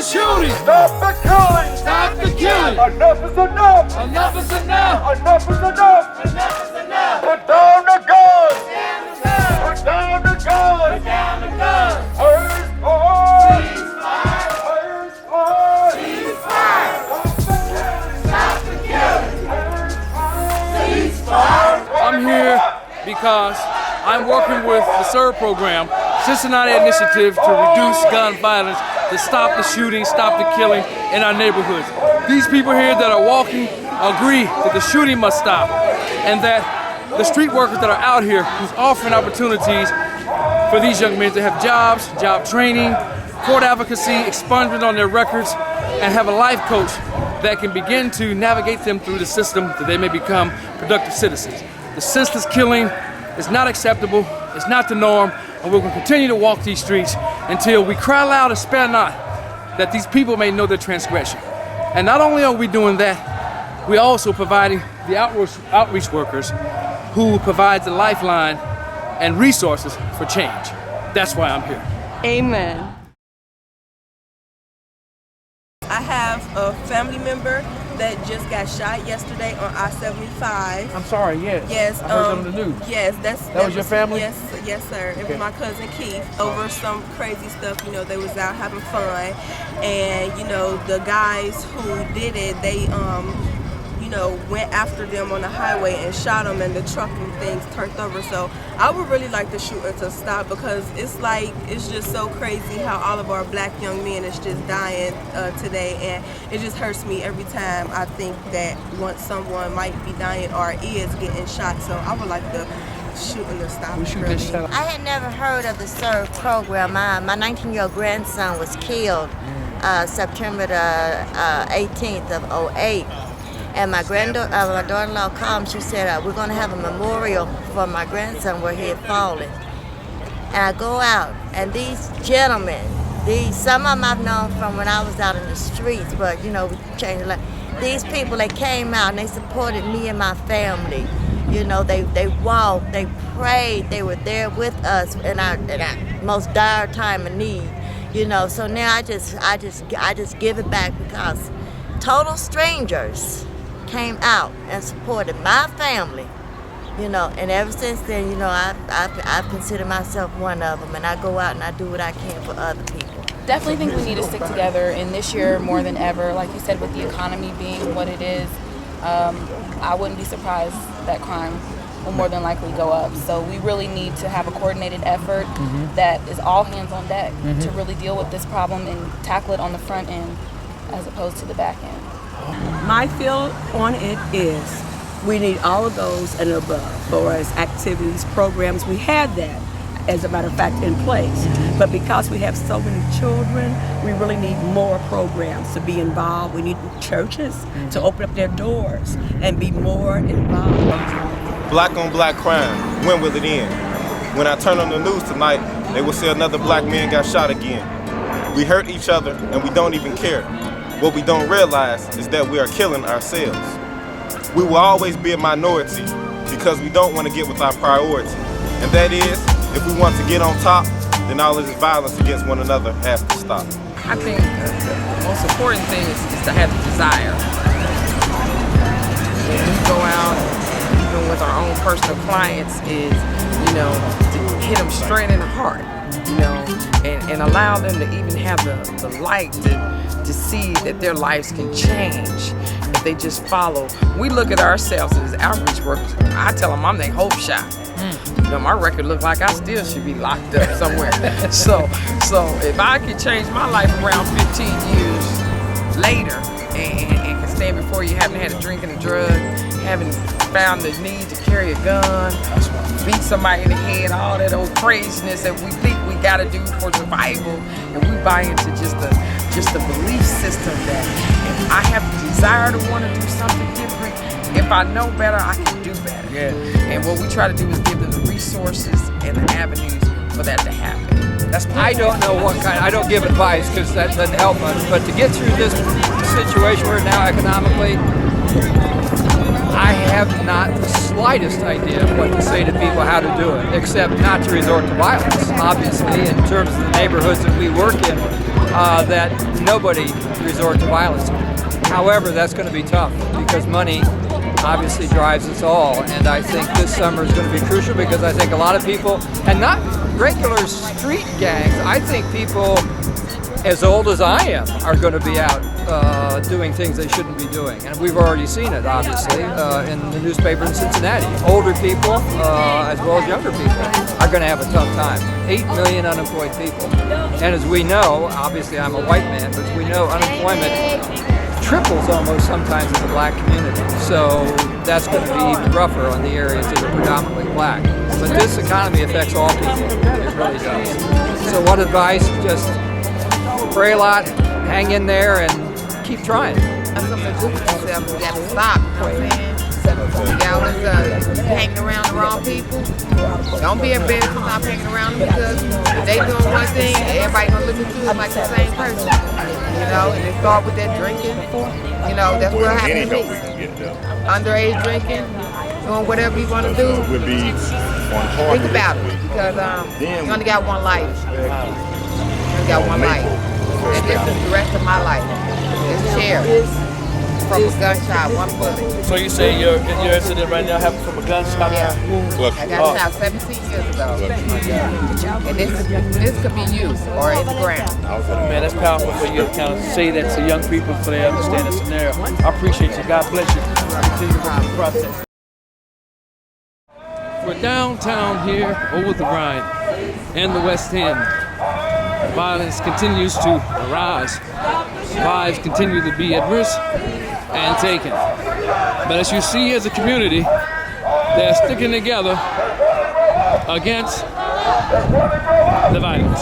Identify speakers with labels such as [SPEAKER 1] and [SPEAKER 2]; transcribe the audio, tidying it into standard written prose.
[SPEAKER 1] shooting!
[SPEAKER 2] Stop the killing!
[SPEAKER 1] Stop the killing!
[SPEAKER 2] Enough is enough!
[SPEAKER 1] Enough is enough!
[SPEAKER 2] Enough is enough!
[SPEAKER 1] Enough is enough!
[SPEAKER 2] Put down the guns!
[SPEAKER 1] Down the guns!
[SPEAKER 2] Put down the guns!
[SPEAKER 1] Put down the guns!
[SPEAKER 2] Earth fire!
[SPEAKER 1] Ceasefire!
[SPEAKER 2] Earth fire!
[SPEAKER 1] Ceasefire!
[SPEAKER 2] Stop the killing!
[SPEAKER 1] Stop the killing!
[SPEAKER 2] Earth fire!
[SPEAKER 1] Ceasefire! I'm here because I'm working with the CIRV program, Cincinnati Initiative to Reduce Gun Violence, to stop the shooting, stop the killing in our neighborhoods. These people here that are walking agree that the shooting must stop, and that the street workers that are out here who's offering opportunities for these young men to have jobs, job training, court advocacy, expungement on their records, and have a life coach that can begin to navigate them through the system that they may become productive citizens. The senseless killing is not acceptable, it's not the norm, and we're going to continue to walk these streets until we cry loud and spare not, that these people may know their transgression. And not only are we doing that, we're also providing the outreach workers who provide the lifeline and resources for change. That's why I'm here.
[SPEAKER 3] Amen.
[SPEAKER 4] I have a family member that just got shot yesterday on I-75.
[SPEAKER 1] I'm sorry, yes.
[SPEAKER 4] Yes,
[SPEAKER 1] I heard on the news.
[SPEAKER 4] Yes,
[SPEAKER 1] that was your family?
[SPEAKER 4] Yes, sir. It was my cousin Keith. Over some crazy stuff, they was out having fun, and the guys who did it, they went after them on the highway and shot them, and the truck and things turned over. So I would really like the shooting to stop, because it's just so crazy how all of our black young men is just dying today, and it just hurts me every time I think that someone might be dying or is getting shot. So I would like the shooting to stop.
[SPEAKER 5] I had never heard of the CIRV program. My 19-year-old grandson was killed September the 18th of 08. And my daughter-in-law called me. She said, we're going to have a memorial for my grandson where he had fallen. And I go out, and these gentlemen, some of them I've known from when I was out in the streets, but we changed a lot. These people, they came out and they supported me and my family. They walked, they prayed, they were there with us in our most dire time of need. So now I just give it back, because total strangers came out and supported my family, and ever since then, I've considered myself one of them, and I go out and I do what I can for other people.
[SPEAKER 6] Definitely think we need to stick together, and this year more than ever, like you said, with the economy being what it is, I wouldn't be surprised that crime will more than likely go up. So we really need to have a coordinated effort that is all hands on deck to really deal with this problem and tackle it on the front end as opposed to the back end.
[SPEAKER 3] My feel on it is we need all of those and above. For as activities, programs, we had that, as a matter of fact, in place. But because we have so many children, we really need more programs to be involved. We need churches to open up their doors and be more involved.
[SPEAKER 7] Black on black crime, when will it end? When I turn on the news tonight, they will say another black man got shot again. We hurt each other and we don't even care. What we don't realize is that we are killing ourselves. We will always be a minority because we don't want to get with our priority. And that is, if we want to get on top, then all of this violence against one another has to stop.
[SPEAKER 8] I think the most important thing is to have the desire. When we go out, even with our own personal clients, is, to hit them straight in the heart, and allow them to even have the light to see that their lives can change if they just follow. We look at ourselves as outreach workers. I tell them I'm their hope shot. My record looks like I still should be locked up somewhere. So if I could change my life around 15 years later and can stand before you having had a drink and a drug, having found the need to carry a gun, beat somebody in the head, all that old craziness that we think we gotta do for survival, and we buy into just the belief system that if I have the desire to want to do something different, if I know better, I can do better.
[SPEAKER 1] Yeah.
[SPEAKER 8] And what we try to do is give them the resources and the avenues for that to happen.
[SPEAKER 9] I don't know what kind, I don't give advice because that doesn't help much, but to get through this situation we're in now economically, I have not the slightest idea of what to say to people how to do it, except not to resort to violence. Obviously, in terms of the neighborhoods that we work in, that nobody resort to violence. However, that's going to be tough because money obviously drives us all, and I think this summer is going to be crucial because I think a lot of people, and not regular street gangs, I think people as old as I am are going to be out doing things they shouldn't be doing, and we've already seen it obviously in the newspaper in Cincinnati. Older people as well as younger people are going to have a tough time. 8 million unemployed people, and as we know, obviously I'm a white man, but as we know, unemployment triples almost sometimes in the black community. So that's going to be even rougher on the areas that are predominantly black. But this economy affects all people. It really does. So what advice? Just pray a lot, hang in there, and keep trying.
[SPEAKER 10] That's something to do with yourself. You got to stop. You know what I'm saying? You always hanging around the wrong people. Don't be embarrassed to stop hanging around them because if they doing one thing, everybody gonna look at you like the same person. You know, and it start with that drinking. You know, that's what happened to me. Underage drinking, doing whatever you want to do. Think about it because you only got one life. You only got one life. And this is the rest of my life. It's shared. From a gunshot, one bullet.
[SPEAKER 1] So you say your incident right now happened from a gunshot?
[SPEAKER 10] Yeah. I got shot 17 years ago. And this could be you or in the ground.
[SPEAKER 1] Man, that's powerful for you to kind of say that to young people so they understand the scenario. I appreciate you. God bless you. Continue with the process. We're downtown here over the Rhine and the West End. Violence continues to rise. Lives continue to be at risk and taken. But as you see as a community, they're sticking together against the violence.